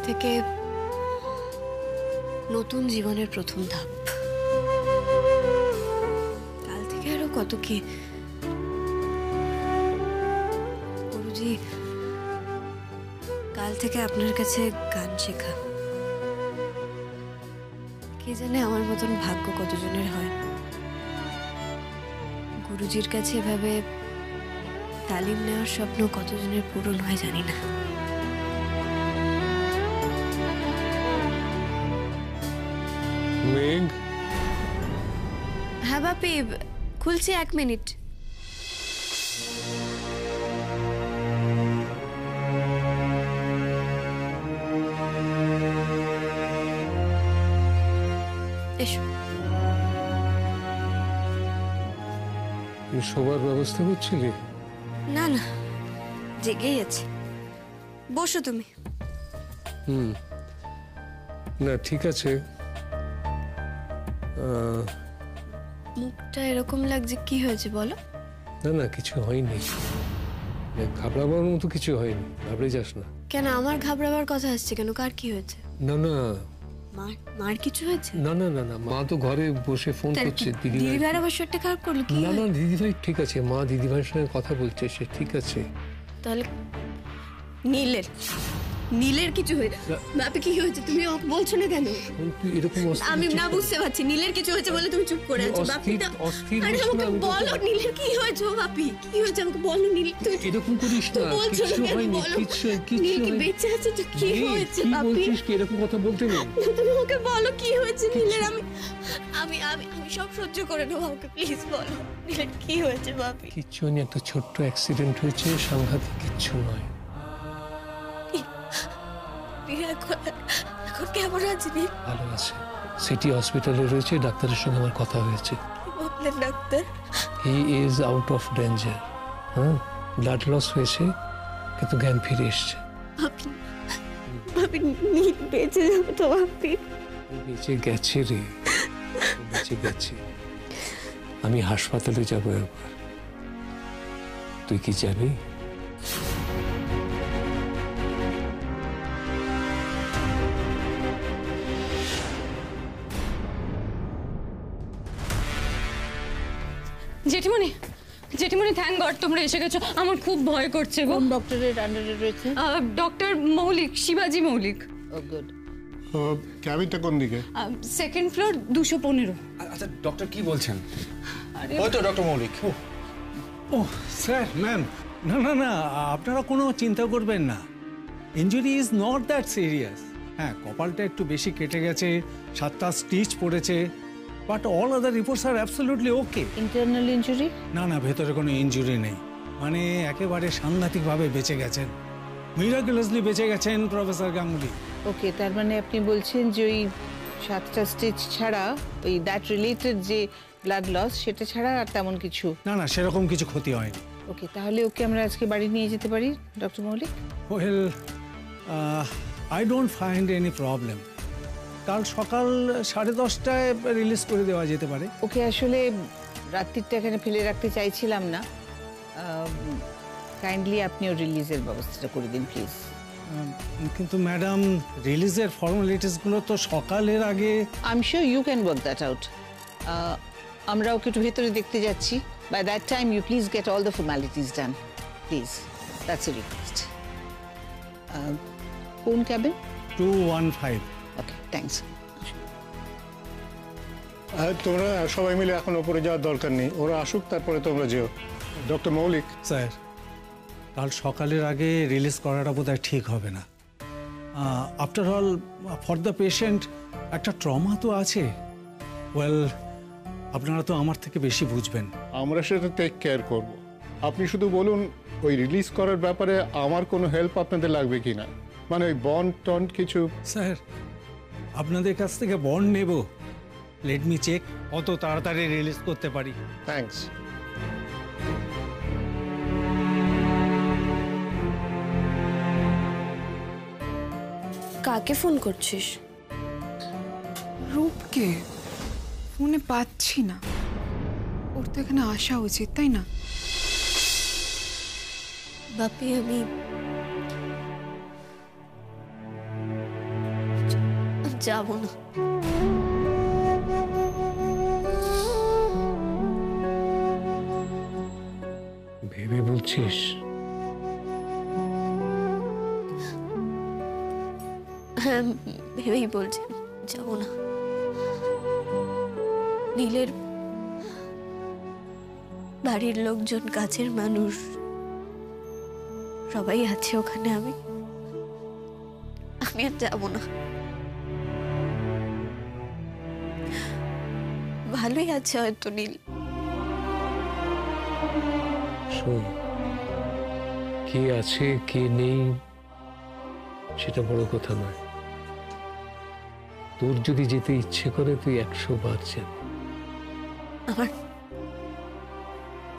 থেকে নতুন জীবনের প্রথম ধাপ। কাল থেকে আরো কত কি। গুরুজি, কাল থেকে আপনার কাছে গান শেখা। কে জানে আমার মতন ভাগ্য কতজনের হয়। গুরুজির কাছে এভাবে তালিম নেওয়ার স্বপ্ন কতজনের পূরণ হয় জানি না। মেঘ, হ্যাঁ বাপি, খুলছি 1 মিনিট। এসো। শোবার ব্যবস্থা করছিলি? না না, জেগেই আছে। বসো তুমি। না ঠিক আছে। মুখটা এরকম লাগছে, কি হয়েছে বলো? না না, কিছু হয়নি। ঘাবড়াবার মতো কিছু হয়নি, ঘাবড়ে যাস না। কেন আমার ঘাবড়াবার কথা আসছে কেন? কার কি হয়েছে? না না, মার কিছু হয়েছে? না না না না, মা তো ঘরে বসে ফোন করছে। দিদিভাই আবার শরীরটা খারাপ করলো কি? না না, দিদিভাই ঠিক আছে, মা দিদিভাইয়ের সঙ্গে কথা বলছে, সে ঠিক আছে। তাহলে নীলের কিছু হয়েছে? বাপি কি হয়েছে? তুমি বলছো না কেন? তুই এরকম আমি না বুঝতে পারছি। নীলের কিছু হয়েছে বলে তুমি চুপ করে আছো। বাপি আরে আমাকে বলো, নীলের কি হয়েছে? ও বাপি কি হয়েছে আমাকে বলো। নীল তুই এরকম করিস না, কিছু হয়নি, কিছু নীল কি বেঁচে আছে? তো কি হয়েছে বাপি? বলছিস কি? এরকম কথা বলতে নেই। তুমি আমাকে বলো কি হয়েছে নীলের। আমি সব সহ্য করে নেবো, আমাকে প্লিজ বলো নীলের কি হয়েছে বাপি? কিচ্ছু হয়নি, একটা ছোট্ট অ্যাক্সিডেন্ট হয়েছে, সাংঘাতিক কিচ্ছু নয়। এখন কেমন আছে? ভালো আছে, সিটি হসপিটালে রয়েছে, ডাক্তারের সঙ্গে আমার কথা হয়েছে। কি বললেন doctor? He is out of danger. হ্যাঁ, ব্লাড লস হয়েছে কিন্তু জ্ঞান ফিরে এসছে। ভাবি নীল বেঁচে যাবে তো? ভাবি বেঁচে গেছে রে, বেঁচে গেছে। আমি হাসপাতালে যাবো একবার, তুই কি যাবি? জেঠিমণি, জেঠিমণি, থ্যাংক গড তোমরা এসে গেছো। আমার খুব ভয় করছে গো। কোন ডক্টরের আন্ডারে রয়েছে? ডক্টর মৌলিক, শিবাজি মৌলিক। ও গুড। ক্যাবিনটা কোন দিকে? Second floor, 215। আচ্ছা ডক্টর কি বলছেন? ওই তো ডক্টর মৌলিক। ও স্যার, ম্যাম, না না না, আপনারা কোনো চিন্তা করবেন না। Injury is not that serious. হ্যাঁ, কপালটা একটু বেশি কেটে গেছে, 7টা স্টিচ পড়েছে, but all other reports are absolutely okay. Internal injury? না না, ভেতরে কোনো ইনজুরি নেই। মানে একেবারে সাংঘাতিকভাবে বেঁচে গেছেন, মিরাকুলাসলি বেঁচে গেছেন প্রফেসর গাঙ্গুলি। ওকে, তার মানে আপনি বলছেন যে ওই 7টা স্টিচ ছাড়া, ওই দ্যাট রিলেটেড যে ব্লাড লস, সেটা ছাড়া আর তেমন কিছু? না না, সেরকম কিছু ক্ষতি হয়নি। ওকে, তাহলে ওকে আমরা আজকে বাড়ি নিয়ে যেতে পারি ডক্টর মৌলিক? Well, I don't find any problem. কাল সকাল 10:30টায় রিলিজ করে দেওয়া যেতে পারে। ওকে, আসলে রাত্রিটা এখানে ফেলে রাখতে চাইছিলাম না। কাইন্ডলি আপনিও রিলিজের ব্যবস্থাটা করে দিন প্লিজ। কিন্তু ম্যাডাম, রিলিজের ফর্মালিটিসগুলো তো সকালের আগে। I am sure you can work that out. আমরা ওকে একটু ভেতরে দেখতে যাচ্ছি। By that time you please get all the formalities done please, that's a request. কোন ক্যাবিন? 215। Okay, thanks. তোমরা সবাই মিলে এখন ওপরে যাওয়ার দরকার নেই, ওরা আসুক তারপরে তোমরা যেও। ডক্টর মৌলিক স্যার, কাল সকালের আগে রিলিজ করাটা বোধহয় ঠিক হবে না। After all, for the patient একটা ট্রমা তো আছে। ওয়েল, আপনারা তো আমার থেকে বেশি বুঝবেন। আমরা সেটা টেক কেয়ার করব। আপনি শুধু বলুন ওই রিলিজ করার ব্যাপারে আমার কোনো হেল্প আপনাদের লাগবে কিনা, মানে ওই বন্ড টন্ড কিছু। স্যার, আপনাদের কাছ থেকে বন্ড নেব। লেট মি চেক কত তাড়াতাড়ি রিলিজ করতে পারি। থ্যাঙ্কস। কাকে ফোন করছিস? রূপকে ফোনে পাচ্ছি না। ওর তো এখানে আসা উচিত, তাই না? বাপি, যাবো না। ভেবে বলছিস? হ্যাঁ, ভেবেই বলছি যাবো না। নীলের বাড়ির লোকজন, কাছের মানুষ সবাই আছে ওখানে, আমি আর যাবো না। ভালোই আছে হয়তো নীল। শোন, কে আছে কে নেই সেটা বড় কথা নয়। তোর যদি যেতে ইচ্ছে করে তুই 100 বার যা। আমার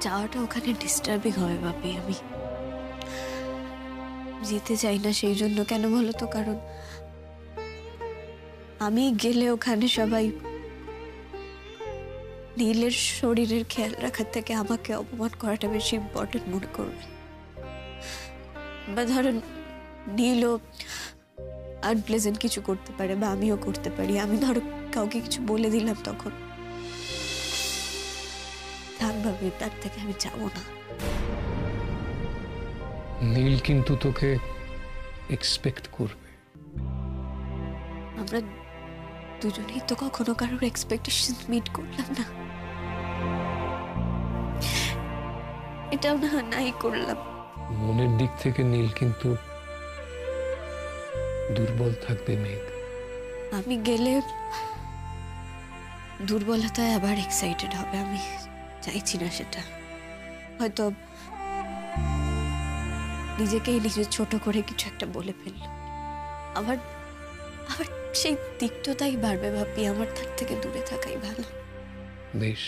যাওয়াটা ওখানে ডিস্টার্বিং হবে বাপি। আমি যেতে চাই না সেই জন্য। কেন বলো তো? কারণ আমি গেলে ওখানে সবাই নীলের শরীরের খেয়াল রাখার থেকে আমাকে অপমান করাটা বেশি ইম্পর্টেন্ট মনে করবে। বা ধরুন নীলও আনপ্লেজেন্ট কিছু করতে পারে বা আমিও করতে পারি। আমি ধরো কাউকে কিছু বলে দিলাম, তখন থাক ভাবি, তার থেকে আমি যাবো না। নীল কিন্তু তোকে এক্সপেক্ট করবে। আমরা দুজনেই তো কখনো কারোর এক্সপেকটেশন মিট করলাম না। এটাও না নাই করলাম। মনের দিক থেকে নীল কিন্তু দুর্বল থাকবে মেঘ। আমি গেলে দুর্বলতায় আবার এক্সাইটেড হবে। আমি চাইছি না সেটা। হয়তো নিজেকেই নিজে ছোট করে কিছু একটা বলে ফেলল। আবার আবার সেই তিক্ততাই বাড়বে ভাবি। আমার তার থেকে দূরে থাকাই ভালো। বেশ,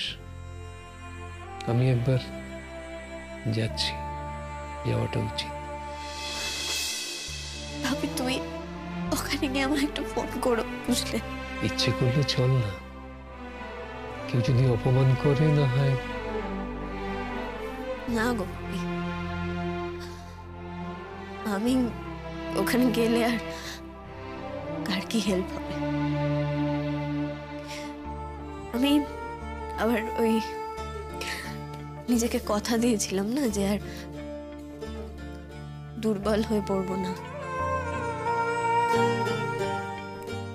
আমি একবার যাচ্ছি, যাওয়াটা উচিত। ভাবি তুমি ওখানে গিয়ে আমার একটু ফোন করো, বুঝলে? ইচ্ছে করলে চল না। কেউ যদি অপমান করে, না হয় না গো ভাবি, আমি ওখানে গেলে আর কার কি হেল্প হবে? আমি আবার ওই নিজেকে কথা দিয়েছিলাম না যে আর দুর্বল হয়ে পড়বো না।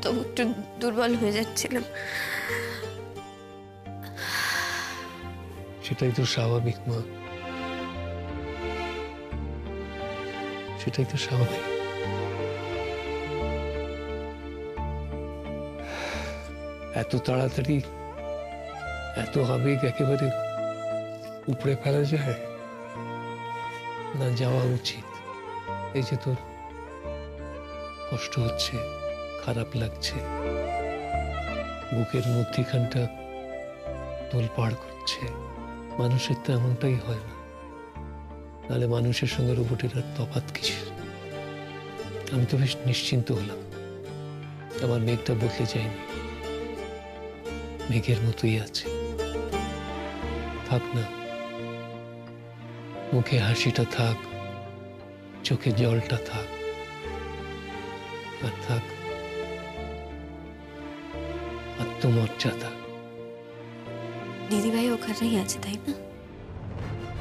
তো একটু দুর্বল হয়ে যাচ্ছিলাম। সেটাই তো স্বাভাবিক মা, সেটাই তো স্বাভাবিক। এত তাড়াতাড়ি এত আবেগ একেবারে উপড়ে ফেলা যায় না? যাওয়া উচিত। এই যে তোর কষ্ট হচ্ছে, খারাপ লাগছে, বুকের মধ্যিখানটা তোলপাড় করছে, মানুষের তো এমনটাই হয় না? নাহলে মানুষের সঙ্গে রোবটের আর তফাৎ কিছু? আমি তো বেশ নিশ্চিন্ত হলাম, আমার মেঘটা বদলে যায়নি, মেঘের মতোই আছে। থাক না, মুখে হাসিটা থাক, চোখে জলটা থাক, আর থাক আত্মমর্যাদা। দিদিভাই ওখানেই আছে, তাই না?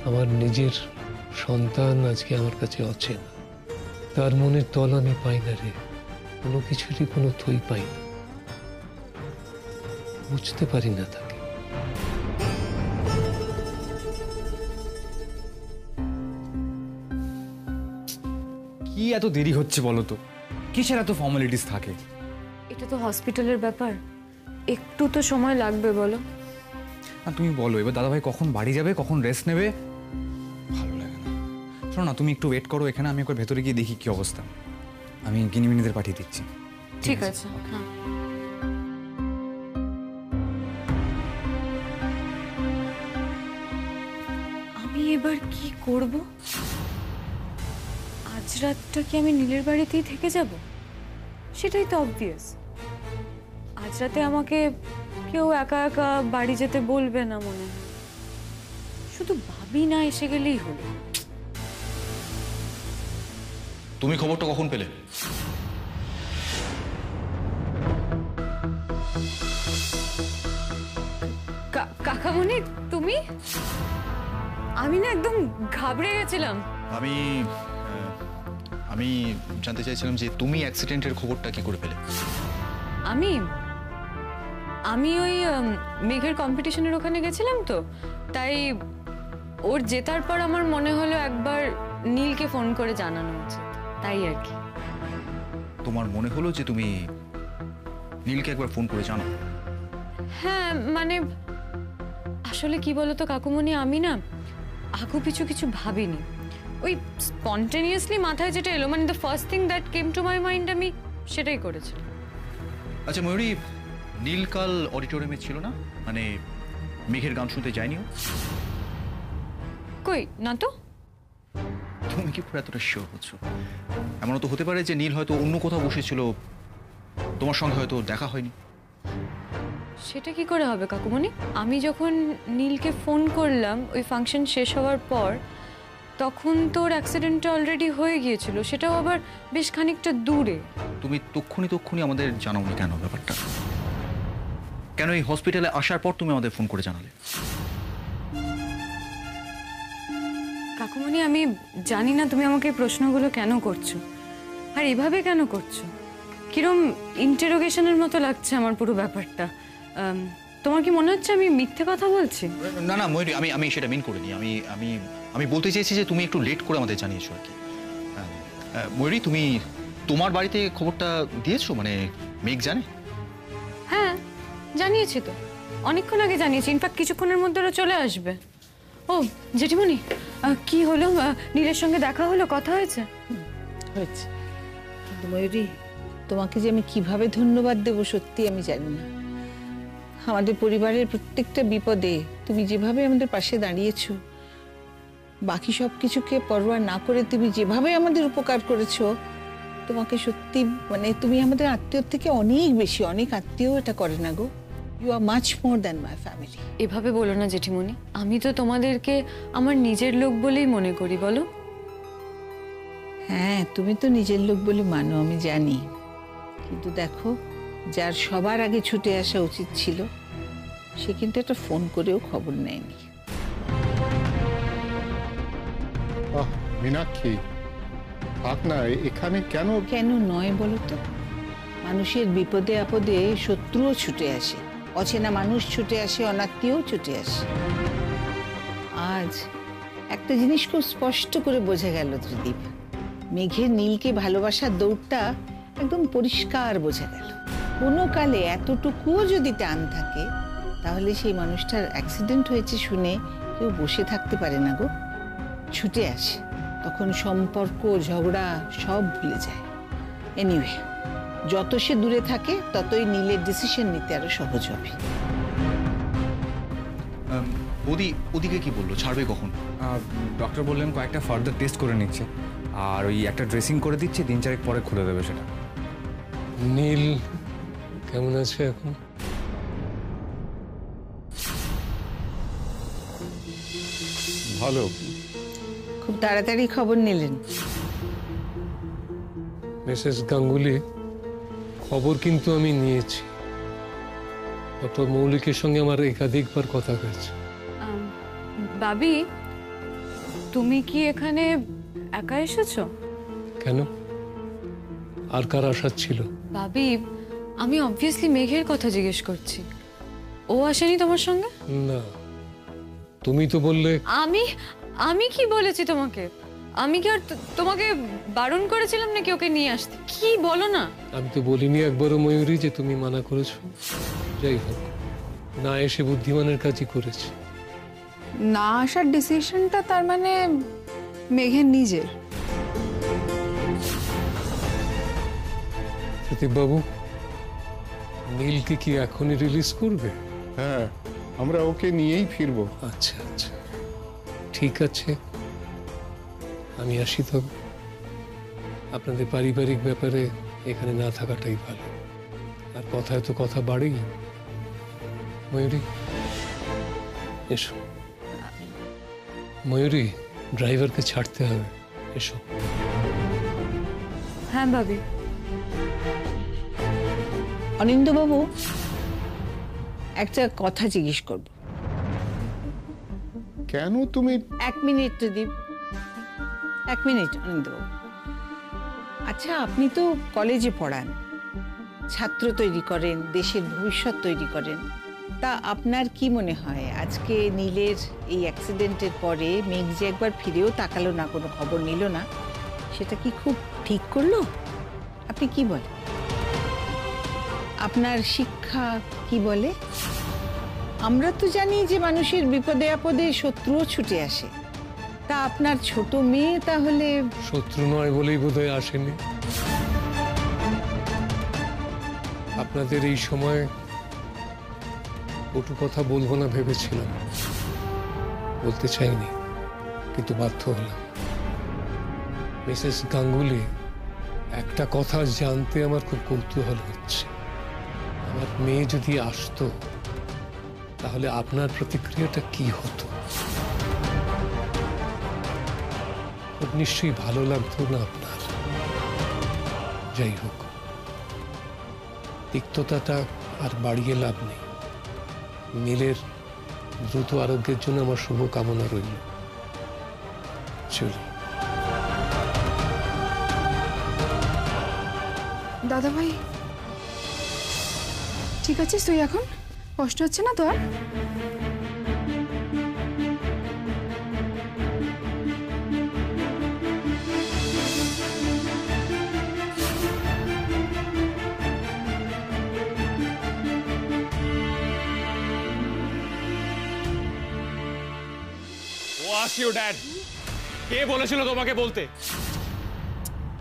আমার নিজের সন্তান আজকে আমার কাছে অচেনা। তার মনের তল আমি পাই না রে, কোনো কিছুরই কোনো থই পাই না, বুঝতে পারি না তাকে। কি এত দেরি হচ্ছে বলো তো? কিসের এত ফর্মালিটিস থাকে? এটা তো হসপিটালের ব্যাপার, একটু তো সময় লাগবে বলো। আর তুমি বলো এবার দাদাভাই কখন বাড়ি যাবে, কখন রেস্ট নেবে? ভালো লাগে না। শোনো না, তুমি একটু ওয়েট করো এখানে, আমি একবার ভেতরে গিয়ে দেখি কি অবস্থা। আমি গিনিমিনিদের পাঠিয়ে দিচ্ছি। ঠিক আছে, হ্যাঁ। আমি এবার কি করব? আজ রাতটা কি আমি নীলের বাড়িতেই থেকে যাব? সেটাই তো অবভিয়াস। আজ রাতে আমাকে কেউ একা একা বাড়ি যেতে বলবে না মনে হয়। শুধু ভাবি না এসে গেলেই হলো। তুমি খবরটা কখন পেলে? কাকামণি, তুমি? আমি না একদম ঘাবড়ে গেছিলাম। আমি জানতে চাইছিলাম যে তুমি অ্যাক্সিডেন্টের খবরটা কি করে পেলে? আমি ওই মেঘের কম্পিটিশনের ওখানে গেছিলাম তো, তাই ওর জেতার পর আমার মনে হলো একবার নীলকে ফোন করে জানানো উচিত, তাই আর কি। তোমার মনে হলো যে তুমি নীলকে একবার ফোন করে জানো? হ্যাঁ, মানে আসলে কি বলতো কাকুমণি, আমি না আগু পিছু কিছু ভাবিনি, ওই স্পন্টেনিয়াসলি মাথায় যেটা এলো, মানে the first thing that came to my mind, আমি সেটাই করেছিলাম। আচ্ছা ময়ূরী, নীল কাল অডিটোরিয়ামে ছিল না? মানে মেঘের গান শুনতে যায়নি? কই না তো। তুমি কি পুরো এতটা শিওর হচ্ছ? এমনও তো হতে পারে যে নীল হয়তো অন্য কোথাও বসেছিল, তোমার সঙ্গে হয়তো দেখা হয়নি। সেটা কি করে হবে কাকুমণি? আমি যখন নীলকে ফোন করলাম ওই ফাংশন শেষ হওয়ার পর, তখন তোর অ্যাক্সিডেন্টটা অলরেডি হয়ে গিয়েছিল, সেটাও আবার বেশ খানিকটা দূরে। তুমি তক্ষুনি আমাদের জানাওনি কেন ব্যাপারটা? কেন এই হসপিটালে আসার পর তুমি আমাদের ফোন করে জানালে? কাকুমণি, আমি জানি না তুমি আমাকে এই প্রশ্নগুলো কেন করছো, আর এভাবে কেন করছো। কিরম ইন্টারোগেশনের মতো লাগছে আমার পুরো ব্যাপারটা। তোমার কি মনে হচ্ছে আমি মিথ্যে কথা বলছি? না না ময়ূরী, আমি সেটা মিন করিনি। আমি বলতে চেয়েছি যে তুমি একটু লেট করে আমাদের জানিয়েছো আর কি। ময়ূরী, তুমি তোমার বাড়িতে খবরটা দিয়েছো? মানে মেঘ জানে? হ্যাঁ জানিয়েছি তো, অনেকক্ষণ আগে জানিয়েছি, ইনফ্যাক্ট কিছুক্ষণের মধ্যে ওরা চলে আসবে। ও জেঠিমণি, কি হলো? নীলের সঙ্গে দেখা হলো, কথা হয়েছে? হয়েছে, কিন্তু ময়ূরী, তোমাকে যে আমি কিভাবে ধন্যবাদ দেব সত্যি আমি জানি না। আমাদের পরিবারের প্রত্যেকটা বিপদে তুমি যেভাবে আমাদের পাশে দাঁড়িয়েছো, বাকি সব কিছুকে পরোয়া না করে তুমি যেভাবে আমাদের উপকার করেছো, তোমাকে সত্যি মানে তুমি আমাদের আত্মীয়র থেকে অনেক বেশি, অনেক আত্মীয় এটা করে না গো। You are much more than my family. এভাবে বলো না জেঠিমণি, আমি তো তোমাদেরকে আমার নিজের লোক বলেই মনে করি, বলো। হ্যাঁ, তুমি তো নিজের লোক বলে মানো, আমি জানি, কিন্তু দেখো, যার সবার আগে ছুটে আসা উচিত ছিল সে কিন্তু একটা ফোন করেও খবর নেয়নি। মীনাক্ষী, থাক না এখানে। কেন কেন নয় বলো তো? মানুষের বিপদে আপদে শত্রুও ছুটে আসে, অচেনা মানুষ ছুটে আসে, অনাত্মীয়ও ছুটে আসে। আজ একটা জিনিস খুব স্পষ্ট করে বোঝা গেল ত্রিদীপ, মেঘের নীলকে ভালোবাসার দৌড়টা একদম পরিষ্কার বোঝা গেল। কোনো কালে এতটুকুও যদি টান থাকে, তাহলে সেই মানুষটার অ্যাক্সিডেন্ট হয়েছে শুনে কেউ বসে থাকতে পারে না গো, ছুটে আসে। তখন সম্পর্ক, ঝগড়া সব ভুলে যায়। এনিওয়ে, যত সে দূরে থাকে ততই নীলের ডিসিশন নিতে আরো সহজ হবে। ওদিকে কি বললো, ছাড়বে কখন? ডক্টর বললেন কয়েকটা ফার্দার টেস্ট করে নিচ্ছে, আর ওই একটা ড্রেসিং করে দিচ্ছে, 3-4 পরে খুলে দেবে সেটা। নীল কেমন আছে এখন? ভালো। খুব তাড়াতাড়ি খবর নিলেন। মিসেস গাঙ্গুলি, খবর কিন্তু আমি নিয়েছি। ডক্টর মৌলিকের সঙ্গে আমার একাধিকবার কথা হয়েছে। বাবি, তুমি কি এখানে একা এসেছো? কেন, আর কার আশা ছিল? বাবি, আমি অবভিয়াসলি মেঘের কথা জিজ্ঞেস করছি। ও আসেনি তোমার সঙ্গে? না, তুমি তো বললে। আমি কি বলেছি তোমাকে? আমি কি আর তোমাকে বারণ করেছিলাম নাকি ওকে নিয়ে আসতে? কি বলো না। আমি তো বলিনি একবারও ময়ূরী যে তুমি মানা করেছো। যাই হোক, না এসে বুদ্ধিমানের কাজই করেছে। না আসার ডিসিশনটা তার মানে মেঘের নিজের। প্রদীপবাবু, নীলকে কি এখনই রিলিজ করবে? হ্যাঁ, আমরা ওকে নিয়েই ফিরবো। আচ্ছা আচ্ছা, ঠিক আছে, আমি আসি তবে। আপনাদের পারিবারিক ব্যাপারে এখানে না থাকাটাই ভালো, আর কথায় তো কথা বাড়েই। ময়ূরী এসো। ময়ূরী, ড্রাইভারকে ছাড়তে হবে, এসো। হ্যাঁ বাবি। অনিন্দবাবু, একটা কথা জিজ্ঞেস করব। কেন তুমি? 1 মিনিট প্রদীপ, 1 মিনিট অনিন্দ্যবাবু। আচ্ছা, আপনি তো কলেজে পড়ান, ছাত্র তৈরি করেন, দেশের ভবিষ্যৎ তৈরি করেন। তা আপনার কি মনে হয় আজকে নীলের এই অ্যাক্সিডেন্টের পরে মেঘ যে একবার ফিরেও তাকালো না, কোনো খবর নিল না, সেটা কি খুব ঠিক করলো? আপনি কি বলেন? আপনার শিক্ষা কি বলে? আমরা তো জানি যে মানুষের বিপদে আপদে শত্রুও ছুটে আসে। তা আপনার ছোট মেয়ে তাহলে? শত্রু নয় বলেই বোধহয় আসেনি। আপনাদের এই সময় কটু কথা বলবো না ভেবেছিলাম, বলতে চাইনি, কিন্তু বাধ্য হলাম। মিসেস গাঙ্গুলি, একটা কথা জানতে আমার খুব কৌতূহল হচ্ছে। আমার মেয়ে যদি আসতো তাহলে আপনার প্রতিক্রিয়াটা কি হতো? খুব নিশ্চয়ই ভালো লাগতো না আপনার। যাই হোক, তিক্ততাটা আর বাড়িয়ে লাভ নেই। নীলের দ্রুত আরোগ্যের জন্য আমার শুভ কামনা রইল। চলি। দাদা ভাই ঠিক আছিস তুই এখন? কষ্ট হচ্ছে না তো আর? ড্যাড, কে বলেছিল তোমাকে বলতে?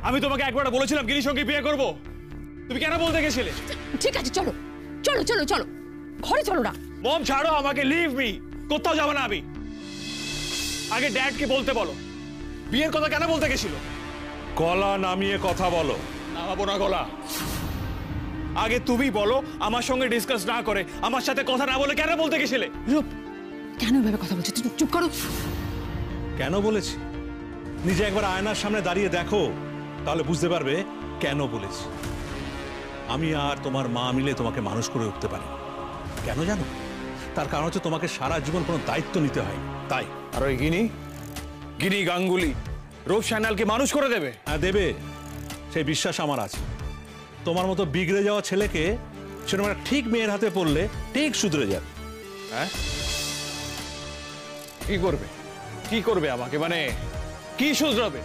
আমি তোমাকে একবার বলেছিলাম গিরির সঙ্গে বিয়ে করব, তুমি কেন বলতে গেছিলে? ঠিক আছে, চলো চলো চলো চলো, ঘরে চলো না। মম ছাড়ো আমাকে, লিভ মি, কোথাও যাবো না আমি। আগে ড্যাডকে বলতে বলো বিয়ের কথা কেন বলতে গেছিল। গলা নামিয়ে কথা বলো। নামাবো না গলা। আগে তুমি বলো, আমার সঙ্গে ডিসকাস না করে, আমার সাথে কথা না বলে কেন বলতে গেছিলে? রূপ, কেন এভাবে কথা বলছো? তুমি চুপ করো। কেন বলেছি? নিজে একবার আয়নার সামনে দাঁড়িয়ে দেখো, তাহলে বুঝতে পারবে কেন বলেছি। আমি আর তোমার মা মিলে তোমাকে মানুষ করে উঠতে পারি। কেন জানো? তার কারণ হচ্ছে তোমাকে সারা জীবন কোনো দায়িত্ব নিতে হয় তাই। আর ওই গিনি গাঙ্গুলি রূপ সান্যালকে মানুষ করে দেবে? হ্যাঁ দেবে, সেই বিশ্বাস আমার আছে। তোমার মতো বিগড়ে যাওয়া ছেলেকে সেরকম একটা ঠিক মেয়ের হাতে পড়লে ঠিক শুধরে যাবে। হ্যাঁ, কি করবে? কি করবে আমাকে? মানে কি শুধরাবে?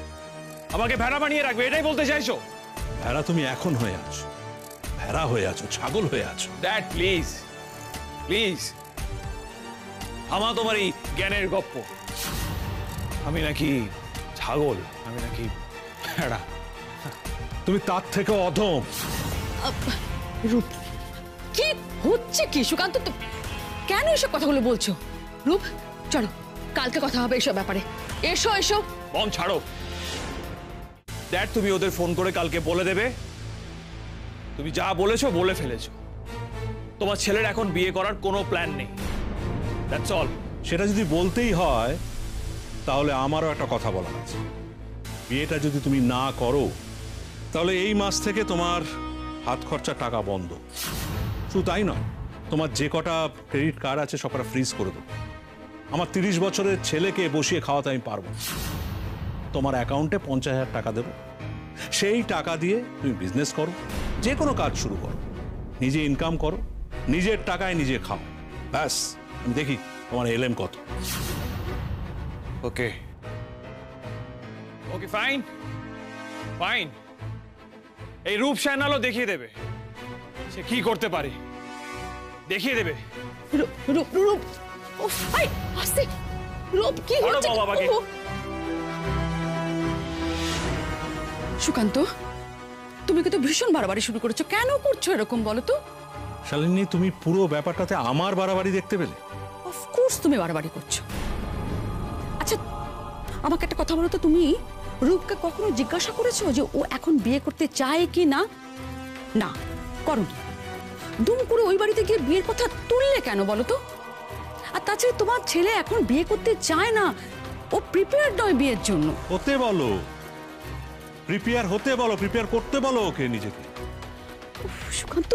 আমাকে ভেড়া বানিয়ে রাখবে, এটাই বলতে চাইছো? ভেড়া তুমি এখন হয়ে আছো, ভেড়া হয়ে আছো, ছাগল হয়ে আছো। ড্যাড প্লিজ প্লিজ, আমার তোমার এই জ্ঞানের গপ্প। আমি নাকি ছাগল, আমি নাকি ভেড়া? তুমি তার থেকে অধম। রূপ, কি হচ্ছে কি? সুকান্ত, কেন এসব কথাগুলো বলছো? রূপ, চলো কালকে কথা হবে এসব ব্যাপারে। এসো এসো। বম ছাড়ো। ড্যাড, তুমি ওদের ফোন করে কালকে বলে দেবে তুমি যা বলেছো বলে ফেলেছো। তোমার ছেলের এখন বিয়ে করার কোনো প্ল্যান নেই, দ্যাটস অল। সেটা যদি বলতেই হয় তাহলে আমারও একটা কথা বলার আছে। বিয়েটা যদি তুমি না করো তাহলে এই মাস থেকে তোমার হাত খরচা টাকা বন্ধ। শুধু তাই নয়, তোমার যে কটা ক্রেডিট কার্ড আছে সব কটা ফ্রিজ করে দেবো। আমার 30 বছরের ছেলেকে বসিয়ে খাওয়াতে আমি পারবো। তোমার অ্যাকাউন্টে 50,000 টাকা দেবো। সেই টাকা দিয়ে তুমি বিজনেস করো, যে কোনো কাজ শুরু করো, নিজে ইনকাম করো, নিজের টাকায় নিজে খাও। ব্যাস, আমি দেখি তোমার এলএম কত। ওকে ওকে, ফাইন ফাইন। এই রূপ সান্যালও দেখিয়ে দেবে সে কি করতে পারে, দেখিয়ে দেবে। রূপ রূপ রূপ, উফ, আই আস্তে। রূপ, কি হচ্ছে? বাবাকে। সুকান্ত, তুমি কিন্তু ভীষণ বাড়াবাড়ি শুরু করেছো। কেন করছো এরকম বলো তো? শালিনী, তুমি পুরো ব্যাপারটাতে আমার বাড়াবাড়ি দেখতে পেলে? অফকোর্স তুমি বাড়াবাড়ি করছো। আচ্ছা, আমাকে একটা কথা বলো তো, তুমি রূপকে কখনো জিজ্ঞাসা করেছো যে ও এখন বিয়ে করতে চায় কি না? না, করোনি। দুম করে ওই বাড়িতে গিয়ে বিয়ের কথা তুললে কেন বলো তো? আর তাছাড়া তোমার ছেলে এখন বিয়ে করতে চায় না, ও প্রিপেয়ার নয় বিয়ের জন্য। হতে বলো, প্রিপেয়ার হতে বলো, প্রিপেয়ার করতে বলো ওকে নিজেকে। সুকান্ত,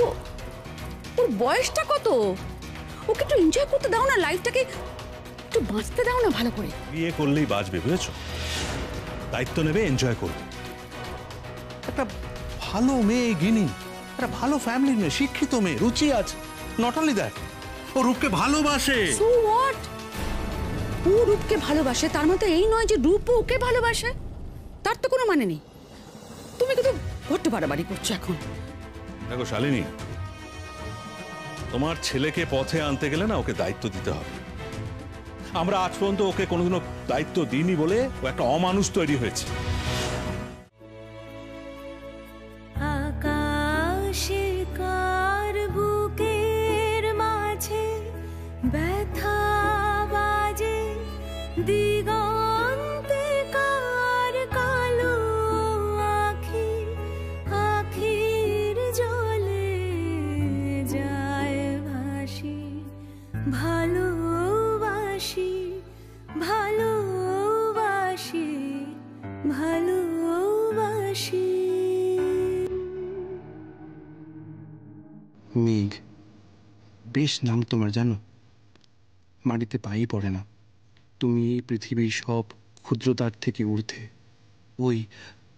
ওর বয়সটা কত? ওকে একটু এনজয় করতে দাও না লাইফটাকে। একটু বাঁচতে দাও না ভালো করে। বিয়ে করলেই বাঁচবে, বুঝেছো? দায়িত্ব নেবে, এনজয় করবে। একটা ভালো মেয়ে গিনি, একটা ভালো ফ্যামিলির মেয়ে, শিক্ষিত মেয়ে, রুচি আছে। নট অনলি দ্যাট, ও রূপকে ভালোবাসে। So what? ও রূপকে ভালোবাসে, তার মধ্যে এই নয় যে রূপও ওকে ভালোবাসে। তার তো কোনো মানে নেই। তুমি কিন্তু বড্ড বাড়াবাড়ি করছো এখন। দেখো শালিনী, তোমার ছেলেকে পথে আনতে গেলে না ওকে দায়িত্ব দিতে হবে। আমরা আজ পর্যন্ত ওকে কোনোদিনও দায়িত্ব দিইনি বলে ও একটা অমানুষ তৈরি হয়েছে। আকাশে কার বুকের মাঝে ব্যথা বাজে, দিগন্তে কার কালো আখি, আখির জলে যায় ভাসি, ভালোবাসি, ভালোবাসি, ভালোবাসি। মেঘ, বেশ নাম তোমার, জানো? মাটিতে পাই পড়ে না। তুমি এই পৃথিবীর সব ক্ষুদ্রতার থেকে ঊর্ধ্বে। ওই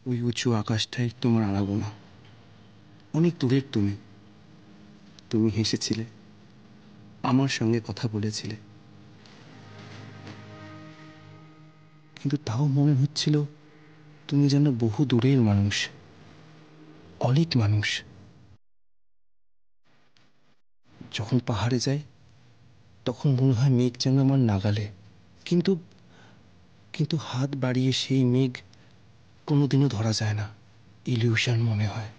ওই উঁচু আকাশটাই তোমার আরাধনা। অনেক দূরের তুমি। তুমি হেসেছিলে, আমার সঙ্গে কথা বলেছিলে, কিন্তু তাও মনে হচ্ছিল তুমি যেন বহু দূরের মানুষ, অনেক মানুষ। যখন পাহাড়ে যাই তখন মনে হয় মেঘ যেন আমার নাগালে, কিন্তু কিন্তু হাত বাড়িয়ে সেই মেঘ কোনোদিনও ধরা যায় না, ইলিউশন মনে হয়।